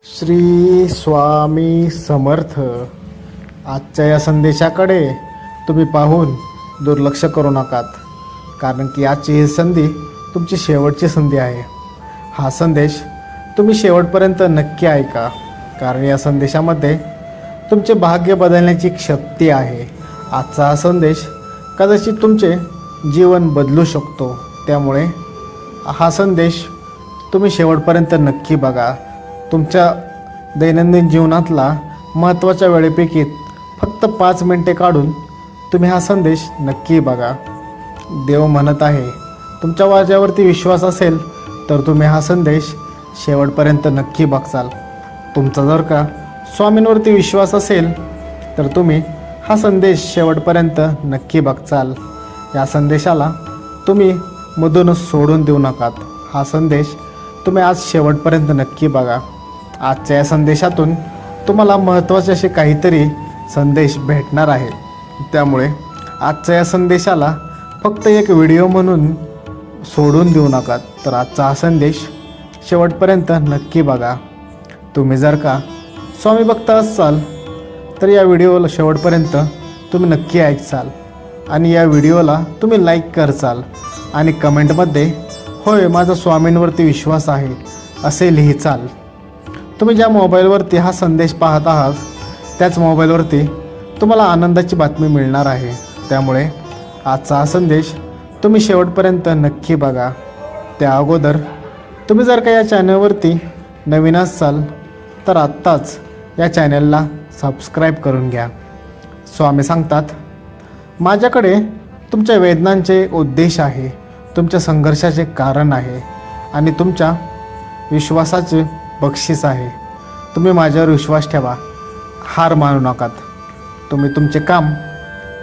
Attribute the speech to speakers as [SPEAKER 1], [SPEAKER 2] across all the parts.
[SPEAKER 1] श्री स्वामी समर्थ. आजच्या या संदेशाकडे तुम्ही पाहून दुर्लक्ष करू नकात, कारण की आजची ही संधी तुमची शेवटची संधी आहे. हा संदेश तुम्ही शेवटपर्यंत नक्की ऐका, कारण या संदेशामध्ये तुमचे भाग्य बदलण्याची शक्ती आहे. आजचा हा संदेश कदाचित तुमचे जीवन बदलू शकतो, त्यामुळे हा संदेश तुम्ही शेवटपर्यंत नक्की बघा. तुमच्या दैनंदिन जीवनातला महत्त्वाच्या वेळेपैकी फक्त 5 मिनिटे काढून तुम्ही हा संदेश नक्की बघा. देव म्हणत आहे, तुमच्या माझ्यावरती विश्वास असेल तर तुम्ही हा संदेश शेवटपर्यंत नक्की बघचाल. तुमचा जर का स्वामींवरती विश्वास असेल तर तुम्ही हा संदेश शेवटपर्यंत नक्की बघचाल. या संदेशाला तुम्ही मधूनच सोडून देऊ नकात. हा संदेश तुम्ही आज शेवटपर्यंत नक्की बघा. आजच्या या संदेशातून तुम्हाला महत्त्वाचे असे काहीतरी संदेश भेटणार आहे, त्यामुळे आजच्या या संदेशाला फक्त एक व्हिडिओ म्हणून सोडून देऊ नका. तर आजचा हा संदेश शेवटपर्यंत नक्की बघा. तुम्ही जर का स्वामी भक्त असाल तर या व्हिडिओला शेवटपर्यंत तुम्ही नक्की ऐकसाल आणि या व्हिडिओला तुम्ही लाईक करसाल आणि कमेंटमध्ये होय माझा स्वामींवरती विश्वास आहे असे लिहिचाल. तुम्ही ज्या मोबाईलवरती हा संदेश पाहत आहात त्याच मोबाईलवरती तुम्हाला आनंदाची बातमी मिळणार आहे, त्यामुळे आजचा हा संदेश तुम्ही शेवटपर्यंत नक्की बघा. त्या अगोदर तुम्ही जर का या चॅनलवरती नवीन असाल तर आत्ताच या चॅनलला सबस्क्राईब करून घ्या. स्वामी सांगतात, माझ्याकडे तुमच्या वेदनांचे उद्देश आहे, तुमच्या संघर्षाचे कारण आहे आणि तुमच्या विश्वासाचे बक्षीस आहे. तुम्ही माझ्यावर विश्वास ठेवा, हार मानू नकात. तुम्ही तुमचे काम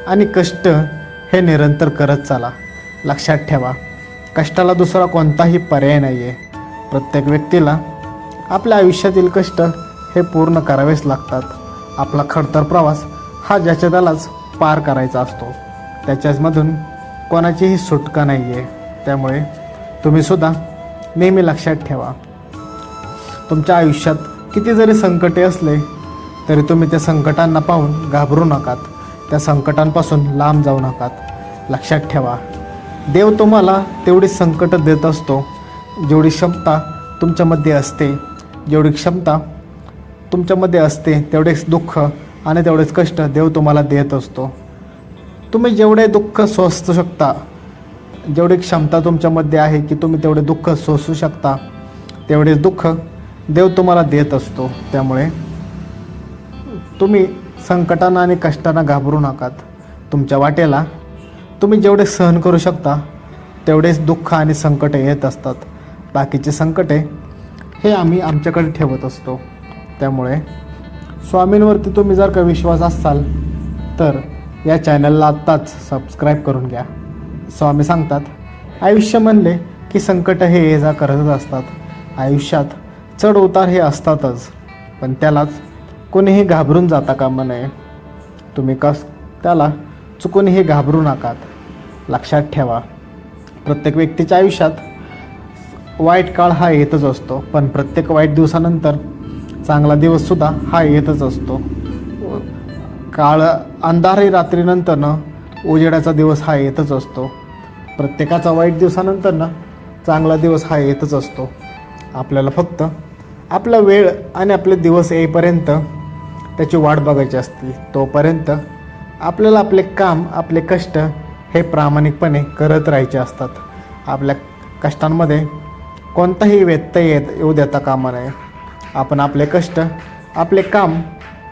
[SPEAKER 1] आणि कष्ट हे निरंतर करत चाला. लक्षात ठेवा, कष्टाला दुसरा कोणताही पर्याय नाही आहे. प्रत्येक व्यक्तीला आपल्या आयुष्यातील कष्ट हे पूर्ण करावेच लागतात. आपला खडतर प्रवास हा ज्याच्या त्यालाच पार करायचा असतो, त्याच्यामधून कोणाचीही सुटका नाही आहे. त्यामुळे तुम्ही सुद्धा नेहमी लक्षात ठेवा, तुमच्या आयुष्यात किती जरी संकटे असले तरी तुम्ही त्या संकटांना पाहून घाबरू नकात, त्या संकटांपासून लांब जाऊ नकात. लक्षात ठेवा, देव तुम्हाला तेवढी संकट देत असतो जेवढी क्षमता तुमच्यामध्ये असते. जेवढी क्षमता तुमच्यामध्ये असते तेवढेच दुःख आणि तेवढेच कष्ट देव तुम्हाला देत असतो. तुम्ही जेवढे दुःख सोसू शकता, जेवढी क्षमता तुमच्यामध्ये आहे की तुम्ही तेवढे दुःख सोसू शकता, तेवढेच दुःख देव तुम्हाला देत असतो. त्यामुळे तुम्ही संकटांना आणि कष्टांना घाबरू नकात. तुमच्या वाटेला तुम्ही जेवढे सहन करू शकता तेवढेच दुःख आणि संकटे येत असतात. बाकीचे संकटे हे आम्ही आमच्याकडे ठेवत असतो. त्यामुळे स्वामींवरती तुम्ही जर का विश्वास असाल तर या चॅनलला आत्ताच सबस्क्राईब करून घ्या. स्वामी सांगतात, आयुष्य म्हणले की संकट हे ये जा करतच असतात. आयुष्यात चढ उतार हे असतातच, पण त्यालाच कोणीही घाबरून जाता कामा नये. तुम्ही त्याला चुकूनही घाबरू नकात. लक्षात ठेवा, प्रत्येक व्यक्तीच्या आयुष्यात वाईट काळ हा येतच असतो, पण प्रत्येक वाईट दिवसानंतर चांगला दिवससुद्धा हा येतच असतो. काळ अंधारी रात्रीनंतरनं उजेडाचा दिवस हा येतच असतो. प्रत्येकाचा वाईट दिवसानंतरनं चांगला दिवस हा येतच असतो. आपल्याला फक्त आपला वेळ आणि आपले दिवस येईपर्यंत त्याची वाट बघायची असते. तोपर्यंत आपल्याला आपले काम, आपले कष्ट हे प्रामाणिकपणे करत राहायचे असतात. आपल्या कष्टांमध्ये कोणताही व्यत्यय येऊ देता कामा नये. आपण आपले कष्ट, आपले काम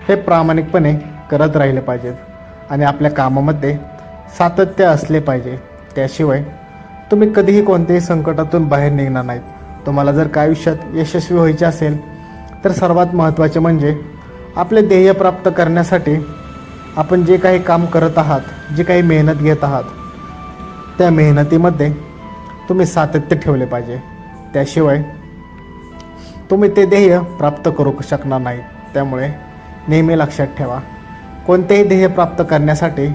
[SPEAKER 1] हे प्रामाणिकपणे करत राहिले पाहिजेत आणि आपल्या कामामध्ये सातत्य असले पाहिजे. त्याशिवाय तुम्ही कधीही कोणत्याही संकटातून बाहेर निघणार नाहीत. तुम्हाला जर का आयुष्यात यशस्वी व्हायचे असेल तर सर्वात महत्त्वाचे म्हणजे आपले ध्येय प्राप्त करण्यासाठी आपण जे काही काम करत आहात, जी काही मेहनत घेत आहात, त्या मेहनतीमध्ये तुम्ही सातत्य ठेवले पाहिजे. त्याशिवाय तुम्ही ते ध्येय प्राप्त करू शकणार नाही. त्यामुळे नेहमी लक्षात ठेवा, कोणतेही ध्येय प्राप्त करण्यासाठी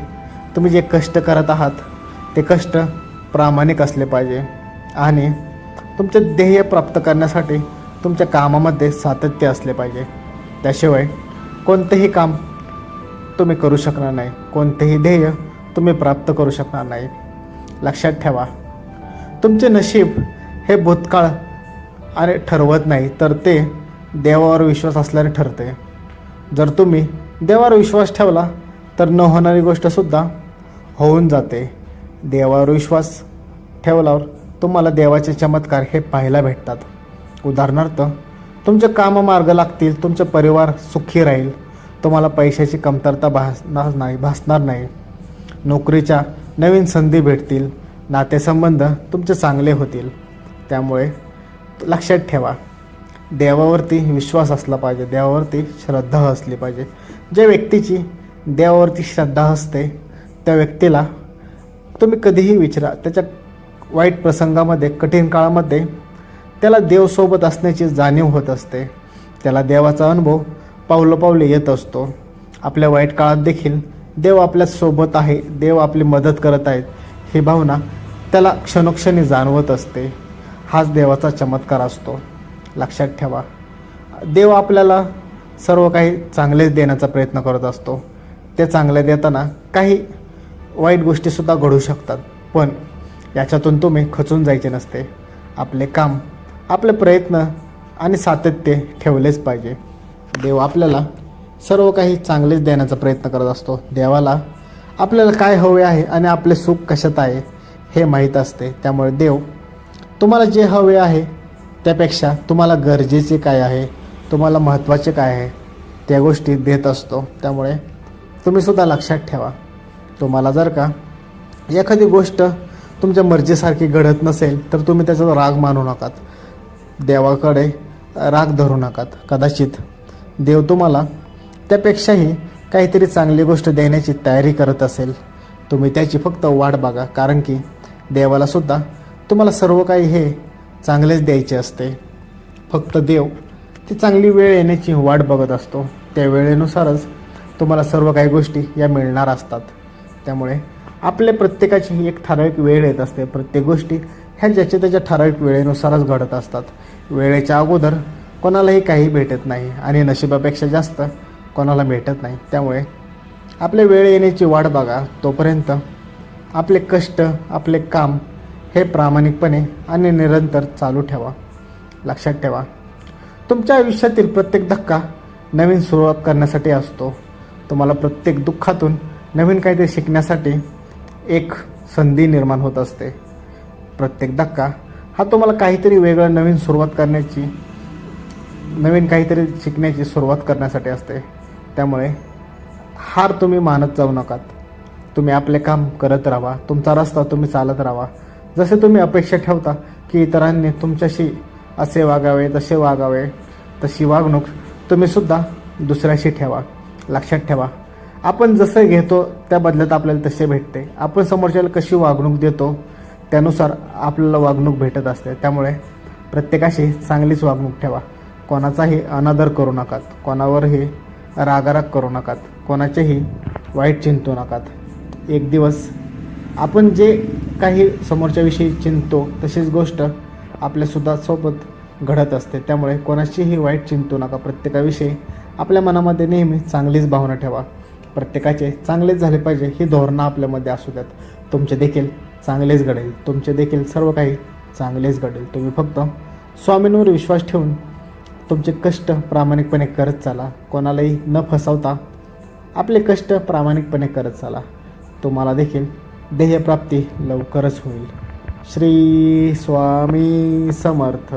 [SPEAKER 1] तुम्ही जे कष्ट करत आहात ते कष्ट प्रामाणिक असले पाहिजे आणि तुमचे ध्येय प्राप्त करण्यासाठी तुमच्या कामामध्ये सातत्य असले पाहिजे. त्याशिवाय कोणतेही काम तुम्ही करू शकणार नाही, कोणतेही ध्येय तुम्ही प्राप्त करू शकणार नाही. लक्षात ठेवा, तुमचे नशीब हे भूतकाळ आणि ठरवत नाही, तर ते देवावर विश्वास असल्याने ठरते. जर तुम्ही देवावर विश्वास ठेवला तर न होणारी गोष्टसुद्धा होऊन जाते. देवावर विश्वास ठेवल्यावर तुम्हाला देवाचे चमत्कार हे पाहायला भेटतात. उदाहरणार्थ, तुमचे काम मार्ग लागतील, तुमचे परिवार सुखी राहील, तुम्हाला पैशाची कमतरता भासणार नाही, नोकरीच्या नवीन संधी भेटतील, नातेसंबंध तुमचे चांगले होतील. त्यामुळे लक्षात ठेवा, देवावरती विश्वास असला पाहिजे, देवावरती श्रद्धा असली पाहिजे. ज्या व्यक्तीची देवावरती श्रद्धा असते त्या व्यक्तीला तुम्ही कधीही विचारा, त्याच्या वाईट प्रसंगामध्ये, कठीण काळामध्ये त्याला देवसोबत असण्याची जाणीव होत असते. त्याला देवाचा अनुभव पावलोपावले येत असतो. आपल्या वाईट काळात देखील देव आपल्यासोबत आहे, देव आपली मदत करत आहेत, ही भावना त्याला क्षणोक्षणी जाणवत असते. हाच देवाचा चमत्कार असतो. लक्षात ठेवा, देव आपल्याला सर्व काही चांगलेच देण्याचा प्रयत्न करत असतो. ते चांगले देताना काही वाईट गोष्टीसुद्धा घडू शकतात, पण याच्यातून तुम्ही खचून जायचे नसते. आपले काम, आपले प्रयत्न आणि सातत्य ठेवलेच पाहिजे. देव आपल्याला सर्व काही चांगलेच देण्याचा प्रयत्न करत असतो. देवाला आपल्याला काय हवे आहे आणि आपले सुख कशात आहे हे माहीत असते. त्यामुळे देव तुम्हाला जे हवे आहे त्यापेक्षा तुम्हाला गरजेचे काय आहे, तुम्हाला महत्त्वाचे काय आहे त्या गोष्टी देत असतो. त्यामुळे तुम्हीसुद्धा लक्षात ठेवा, तुम्हाला जर का एखादी गोष्ट तुमच्या मर्जीसारखी घडत नसेल तर तुम्ही त्याचा राग मानू नकात, देवाकडे राग धरू नकात. कदाचित देव तुम्हाला त्यापेक्षाही काहीतरी चांगली गोष्ट देण्याची तयारी करत असेल. तुम्ही त्याची फक्त वाट बघा, कारण की देवालासुद्धा तुम्हाला सर्व काही हे चांगलेच द्यायचे असते. फक्त देव ती चांगली वेळ येण्याची वाट बघत असतो. त्या वेळेनुसारच तुम्हाला सर्व काही गोष्टी या मिळणार असतात. त्यामुळे आपल्या प्रत्येकाची एक ठराविक वेळ येत असते. प्रत्येक गोष्टी ह्या ज्याच्या त्याच्या ठराविक वेळेनुसारच घडत असतात. वेळेच्या अगोदर कोणालाही काही भेटत नाही आणि नशिबापेक्षा जास्त कोणाला भेटत नाही. त्यामुळे आपले वेळ येण्याची वाट बघा. तोपर्यंत आपले कष्ट, आपले काम हे प्रामाणिकपणे आणि निरंतर चालू ठेवा. लक्षात ठेवा, तुमच्या आयुष्यातील प्रत्येक धक्का नवीन सुरुवात करण्यासाठी असतो. तुम्हाला प्रत्येक दुःखातून नवीन काहीतरी शिकण्यासाठी एक संधी निर्माण होत असते. प्रत्येक धक्का हा तुम्हाला काहीतरी वेगळं नवीन सुरुवात करण्याची, नवीन काहीतरी शिकण्याची सुरुवात करण्यासाठी असते. त्यामुळे हार तुम्ही मानत जाऊ नकात. तुम्ही आपले काम करत राहा, तुमचा रस्ता तुम्ही चालत राहा. जसे तुम्ही अपेक्षा ठेवता की इतरांनी तुमच्याशी असे वागावे, तसे वागावे, तशी वागणूक तुम्हीसुद्धा दुसऱ्याशी ठेवा. लक्षात ठेवा, आपण जसं घेतो त्या बदल्यात आपल्याला तसे भेटते. आपण समोरच्याला कशी वागणूक देतो त्यानुसार आपल्याला वागणूक भेटत असते. त्यामुळे प्रत्येकाशी चांगलीच वागणूक ठेवा. कोणाचाही अनादर करू नकात, कोणावरही रागाराग करू नकात, कोणाचेही वाईट चिंतू नकात. एक दिवस आपण जे काही समोरच्याविषयी चिंतो तशीच गोष्ट आपल्यासुद्धा सोबत घडत असते. त्यामुळे कोणाशीही वाईट चिंतू नका. प्रत्येकाविषयी आपल्या मनामध्ये नेहमी चांगलीच भावना ठेवा. प्रत्येकाचे चांगलेच झाले पाहिजे ही धोरणं आपल्यामध्ये असू द्यात. तुमचे देखील चांगलेच घडेल, तुमचे देखील सर्व काही चांगलेच घडेल. तुम्ही फक्त स्वामींवर विश्वास ठेवून तुमचे कष्ट प्रामाणिकपणे करत चाला. कोणालाही न फसवता आपले कष्ट प्रामाणिकपणे करत चाला. तुम्हाला देखील ध्येयप्राप्ती लवकरच होईल. श्री स्वामी समर्थ.